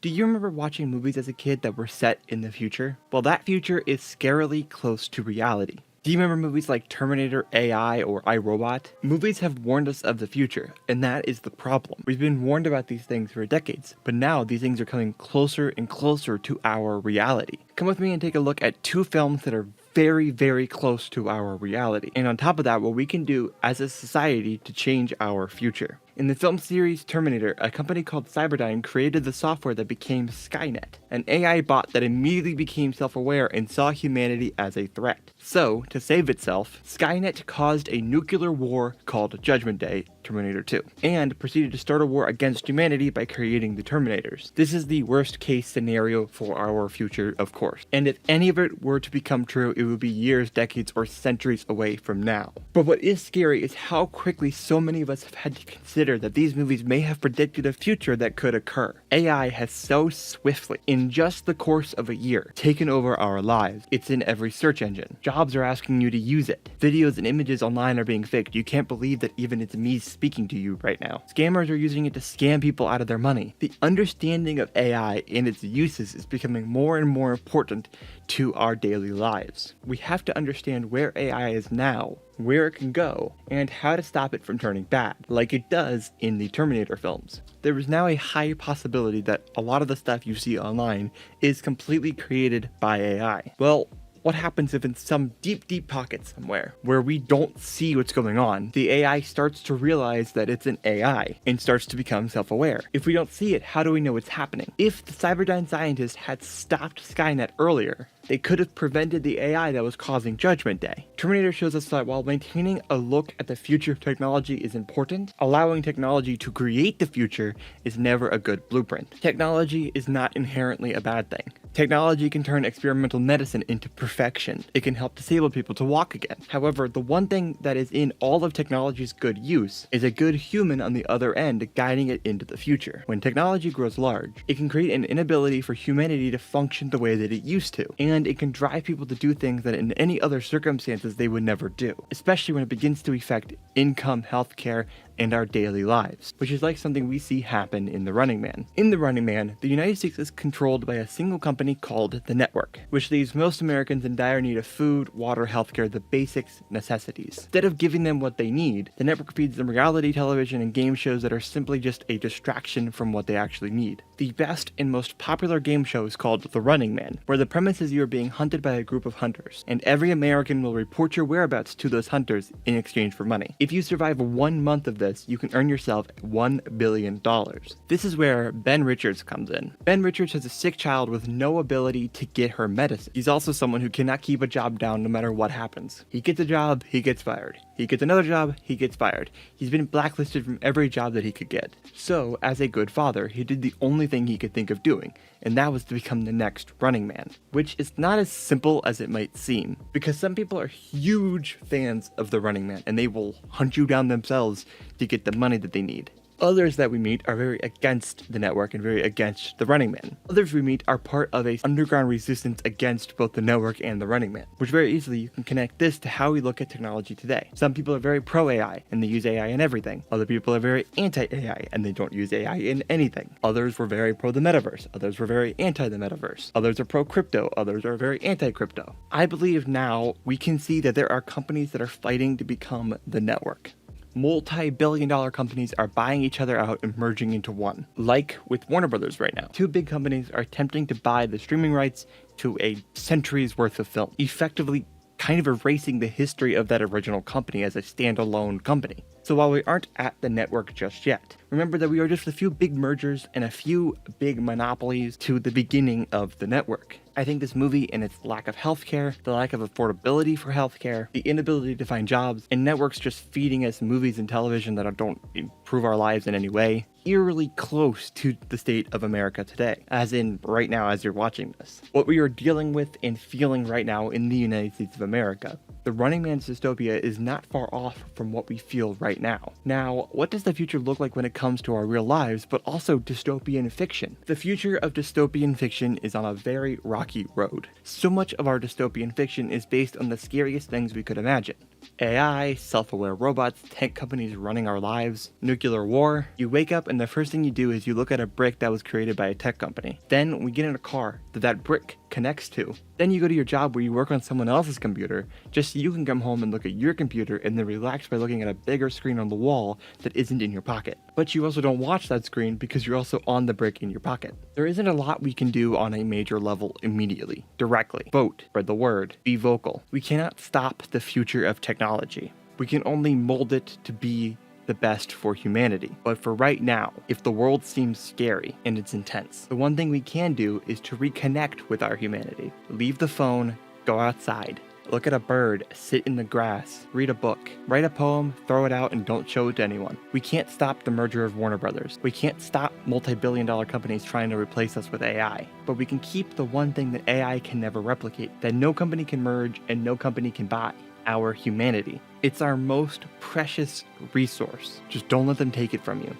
Do you remember watching movies as a kid that were set in the future? Well, that future is scarily close to reality. Do you remember movies like Terminator, AI, or iRobot? Movies have warned us of the future, and that is the problem. We've been warned about these things for decades, but now these things are coming closer and closer to our reality. Come with me and take a look at two films that are very, very close to our reality. And on top of that, what we can do as a society to change our future. In the film series Terminator, a company called Cyberdyne created the software that became Skynet, an AI bot that immediately became self-aware and saw humanity as a threat. So, to save itself, Skynet caused a nuclear war called Judgment Day, Terminator 2, and proceeded to start a war against humanity by creating the Terminators. This is the worst case scenario for our future, of course. And if any of it were to become true, it would be years, decades, or centuries away from now. But what is scary is how quickly so many of us have had to consider that these movies may have predicted a future that could occur. AI has so swiftly, in just the course of a year, taken over our lives. It's in every search engine. Jobs are asking you to use it. Videos and images online are being faked. You can't believe that even it's me speaking to you right now. Scammers are using it to scam people out of their money. The understanding of AI and its uses is becoming more and more important to our daily lives. We have to understand where AI is now, where it can go, and how to stop it from turning bad, like it does in the Terminator films. There is now a high possibility that a lot of the stuff you see online is completely created by AI. Well, what happens if in some deep pocket somewhere, where we don't see what's going on, the AI starts to realize that it's an AI and starts to become self-aware? If we don't see it, how do we know what's happening? If the Cyberdyne scientists had stopped Skynet earlier, they could have prevented the AI that was causing Judgment Day. Terminator shows us that while maintaining a look at the future of technology is important, allowing technology to create the future is never a good blueprint. Technology is not inherently a bad thing. Technology can turn experimental medicine into perfection. It can help disabled people to walk again. However, the one thing that is in all of technology's good use is a good human on the other end guiding it into the future. When technology grows large, it can create an inability for humanity to function the way that it used to, and it can drive people to do things that in any other circumstances they would never do, especially when it begins to affect income, healthcare, and our daily lives, which is like something we see happen in The Running Man. In The Running Man, the United States is controlled by a single company called the Network, which leaves most Americans in dire need of food, water, healthcare, the basic necessities. Instead of giving them what they need, the network feeds them reality television and game shows that are simply just a distraction from what they actually need. The best and most popular game show is called The Running Man, where the premise is you are being hunted by a group of hunters, and every American will report your whereabouts to those hunters in exchange for money. If you survive 1 month of this, you can earn yourself $1 billion. This is where Ben Richards comes in. Ben Richards has a sick child with no ability to get her medicine. He's also someone who cannot keep a job down no matter what happens. He gets a job, he gets fired. He gets another job, he gets fired. He's been blacklisted from every job that he could get. So, as a good father, he did the only thing he could think of doing, and that was to become the next Running Man, which is not as simple as it might seem, because some people are huge fans of the Running Man, and they will hunt you down themselves to get the money that they need. Others that we meet are very against the network and very against the Running Man. Others we meet are part of a underground resistance against both the network and the Running Man, which very easily you can connect this to how we look at technology today. Some people are very pro AI and they use AI in everything. Other people are very anti AI and they don't use AI in anything. Others were very pro the metaverse. Others were very anti the metaverse. Others are pro crypto. Others are very anti crypto. I believe now we can see that there are companies that are fighting to become the network. Multi-billion-dollar companies are buying each other out and merging into one, like with Warner Brothers right now. Two big companies are attempting to buy the streaming rights to a century's worth of film, effectively kind of erasing the history of that original company as a standalone company. So while we aren't at the network just yet, remember that we are just a few big mergers and a few big monopolies to the beginning of the network. I think this movie and its lack of healthcare, the lack of affordability for healthcare, the inability to find jobs, and networks just feeding us movies and television that don't improve our lives in any way, eerily close to the state of America today, as in right now as you're watching this. What we are dealing with and feeling right now in the United States of America. The Running Man's dystopia is not far off from what we feel right now. Now, what does the future look like when it comes to our real lives, but also dystopian fiction? The future of dystopian fiction is on a very rocky road. So much of our dystopian fiction is based on the scariest things we could imagine. AI, self-aware robots, tech companies running our lives, nuclear war. You wake up and the first thing you do is you look at a brick that was created by a tech company. Then we get in a car that brick connects to. Then you go to your job where you work on someone else's computer just so you can come home and look at your computer and then relax by looking at a bigger screen on the wall that isn't in your pocket. But you also don't watch that screen because you're also on the brick in your pocket. There isn't a lot we can do on a major level immediately, directly. Vote, spread the word, be vocal. We cannot stop the future of technology. We can only mold it to be the best for humanity. But for right now, if the world seems scary and it's intense, the one thing we can do is to reconnect with our humanity. Leave the phone, go outside, look at a bird, sit in the grass, read a book, write a poem, throw it out, and don't show it to anyone. We can't stop the merger of Warner Brothers. We can't stop multi-billion-dollar companies trying to replace us with AI. But we can keep the one thing that AI can never replicate, that no company can merge and no company can buy: our humanity. It's our most precious resource. Just don't let them take it from you.